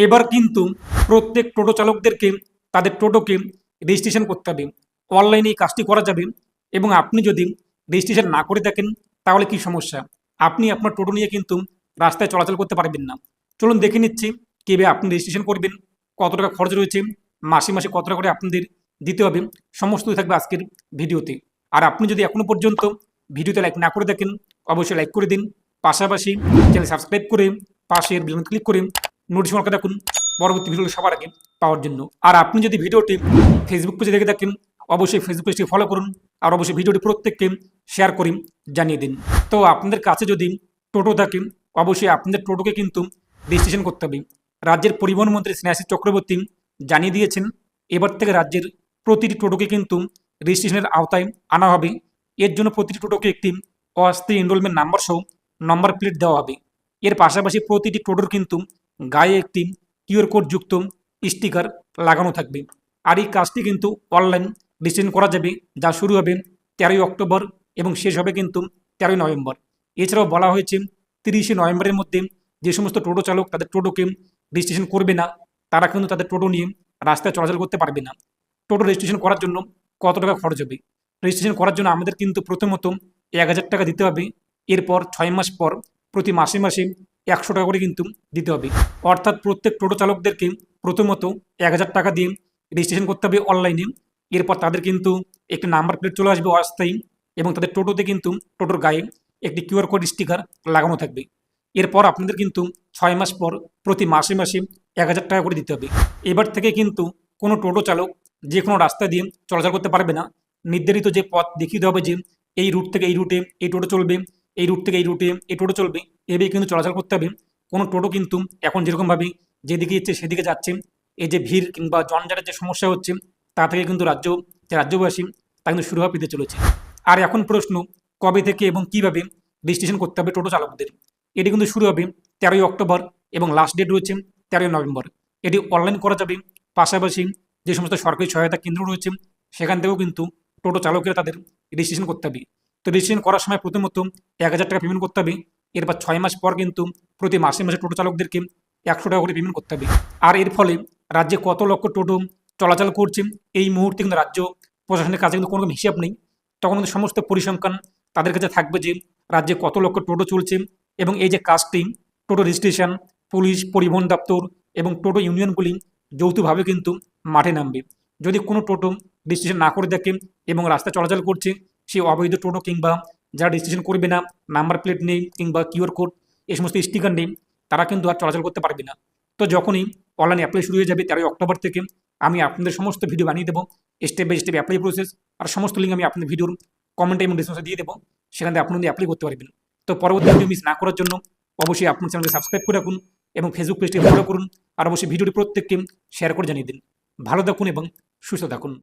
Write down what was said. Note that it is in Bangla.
এবার কিন্তু প্রত্যেক টোটো চালকদেরকে তাদের টোটোকে রেজিস্ট্রেশন করতে হবে। অনলাইনে এই কাজটি করা যাবে। এবং আপনি যদি রেজিস্ট্রেশন না করে থাকেন তাহলে কি সমস্যা, আপনি আপনার টোটো নিয়ে কিন্তু রাস্তায় চলাচল করতে পারবেন না। চলুন দেখে নিচ্ছি কীভাবে আপনি রেজিস্ট্রেশন করবেন, কত টাকা খরচ রয়েছে, মাসে মাসে কত টাকা করে আপনাদের দিতে হবে, সমস্তই থাকবে আজকের ভিডিওতে। আর আপনি যদি এখনও পর্যন্ত ভিডিওতে লাইক না করে থাকেন অবশ্যই লাইক করে দিন, পাশাপাশি চ্যানেল সাবস্ক্রাইব করে পাশের বেল ক্লিক করে নোটিফিকেশন রাখুন পরবর্তী ভিডিও সবার আগে পাওয়ার জন্য। আর আপনি যদি ভিডিওটি ফেসবুক পেজে দেখে থাকেন অবশ্যই ফেসবুক পেজটি ফলো করুন, আর অবশ্যই ভিডিওটি প্রত্যেককে শেয়ার করে জানিয়ে দিন। তো আপনাদের কাছে যদি টোটো থাকে অবশ্যই আপনাদের টোটোকে কিন্তু রেজিস্ট্রেশন করতে হবে। রাজ্যের পরিবহন মন্ত্রী স্নেহাশিস চক্রবর্তী জানিয়ে দিয়েছেন এবার থেকে রাজ্যের প্রতিটি টোটোকে কিন্তু রেজিস্ট্রেশনের আওতায় আনা হবে। এর জন্য প্রতিটি টোটোকে একটি অস্থায়ী এনরোলমেন্ট নাম্বার সহ নম্বর প্লেট দেওয়া হবে। এর পাশাপাশি প্রতিটি টোটোর কিন্তু গায়ে একটি কিউআর কোড যুক্ত স্টিকার লাগানো থাকবে। আর এই কাজটি কিন্তু অনলাইন রেজিস্ট্রেশন করা যাবে, যা শুরু হবে 13ই অক্টোবর এবং শেষ হবে কিন্তু 13ই নভেম্বর। এছাড়াও বলা হয়েছে 30শে নভেম্বরের মধ্যে যে সমস্ত টোটো চালক তাদের টোটোকে রেজিস্ট্রেশন করবে না তারা কিন্তু তাদের টোটো নিয়ে রাস্তায় চলাচল করতে পারবে না। টোটো রেজিস্ট্রেশন করার জন্য কত টাকা খরচ হবে? রেজিস্ট্রেশন করার জন্য আমাদের কিন্তু প্রথমত 1000 টাকা দিতে হবে। এরপর 6 মাস পর প্রতি মাসে মাসে 100 টাকা করে কিন্তু দিতে হবে। অর্থাৎ প্রত্যেক টোটো চালকদেরকে প্রথমত 1000 টাকা দিয়ে রেজিস্ট্রেশন করতে হবে অনলাইনে। এরপর তাদের কিন্তু একটি নাম্বার প্লেট চলে আসবে অস্থায়ী, এবং তাদের টোটোতে কিন্তু টোটোর গায়ে একটি কিউআর কোড স্টিকার লাগানো থাকবে। এরপর আপনাদের কিন্তু 6 মাস পর প্রতি মাসে মাসে 1000 টাকা করে দিতে হবে। এবার থেকে কিন্তু কোনো টোটো চালক যে কোনো রাস্তা দিয়ে চলাচল করতে পারবে না। নির্ধারিত যে পথ দেখিয়ে দেওয়া হবে যে এই রুট থেকে এই রুটে এই টোটো চলবে, এই রুট থেকে এই রুটে এই টোটো চলবে, এভাবেই কিন্তু চলাচল করতে হবে। কোনো টোটো কিন্তু এখন যেরকমভাবে যেদিকে ইচ্ছে সেদিকে যাচ্ছে, এই যে ভিড় কিংবা জনজটের যে সমস্যা হচ্ছে তা থেকে কিন্তু রাজ্যবাসী তা কিন্তু শুরু হওয়া পেতে চলেছে। আর এখন প্রশ্ন, কবে থেকে এবং কিভাবে রেজিস্ট্রেশন করতে হবে টোটো চালকদের? এটি কিন্তু শুরু হবে 13ই অক্টোবর এবং লাস্ট ডেট রয়েছে 13ই নভেম্বর। এটি অনলাইন করা যাবে। পাশাপাশি যে সমস্ত সরকারি সহায়তা কেন্দ্র রয়েছে সেখান থেকেও কিন্তু টোটো চালকেরা তাদের রেজিস্ট্রেশন করতে হবে। তো রেজিস্ট্রেশন করার সময় প্রথমত 1000 টাকা পেমেন্ট করতে হবে। এরপর 6 মাস পর কিন্তু প্রতি মাসে মাসে টোটো চালকদেরকে 100 টাকা করে পেমেন্ট করতে হবে। আর এর ফলে রাজ্যে কত লক্ষ টোটো চলাচল করছে এই মুহূর্তে কিন্তু রাজ্য প্রশাসনের কাছে কিন্তু কোনো রকম হিসাব নেই। তখন কিন্তু সমস্ত পরিসংখ্যান তাদের কাছে থাকবে যে রাজ্যে কত লক্ষ টোটো চলছে, এবং এই যে কাজটি টোটো রেজিস্ট্রেশন, পুলিশ, পরিবহন দপ্তর এবং টোটো ইউনিয়নগুলি যৌথভাবে কিন্তু মাঠে নামবে। যদি কোনো টোটো রেজিস্ট্রেশন না করে দেখে এবং রাস্তায় চলাচল করছে, সেই অবৈধ টোটো কিংবা যারা রেজিস্ট্রেশন করবে না, নাম্বার প্লেট নেই কিংবা কিউআর কোড এই সমস্ত স্টিকার নেই, তারা কিন্তু আর চলাচল করতে পারবে না। তো যখনই অনলাইন অ্যাপ্লাই শুরু হয়ে যাবে 13ই অক্টোবর থেকে, আমি আপনাদের সমস্ত ভিডিও বানিয়ে দেবো, step by step apply process, আর সমস্ত লিঙ্ক আমি আপনাদের ভিডিওর কমেন্টে এবং ডিসক্রিপশনে দিয়ে দেবো। সেখান থেকে আপনারা অ্যাপ্লাই করতে পারবেন। তো পরবর্তী ভিডিও মিস না করার জন্য অবশ্যই আপনার চ্যানেলকে সাবস্ক্রাইব করে রাখুন এবং ফেসবুক পেজটি ফলো করুন, আর অবশ্যই ভিডিওটি প্রত্যেককে শেয়ার করে জানিয়ে দিন। ভালো থাকুন এবং সুস্থ থাকুন।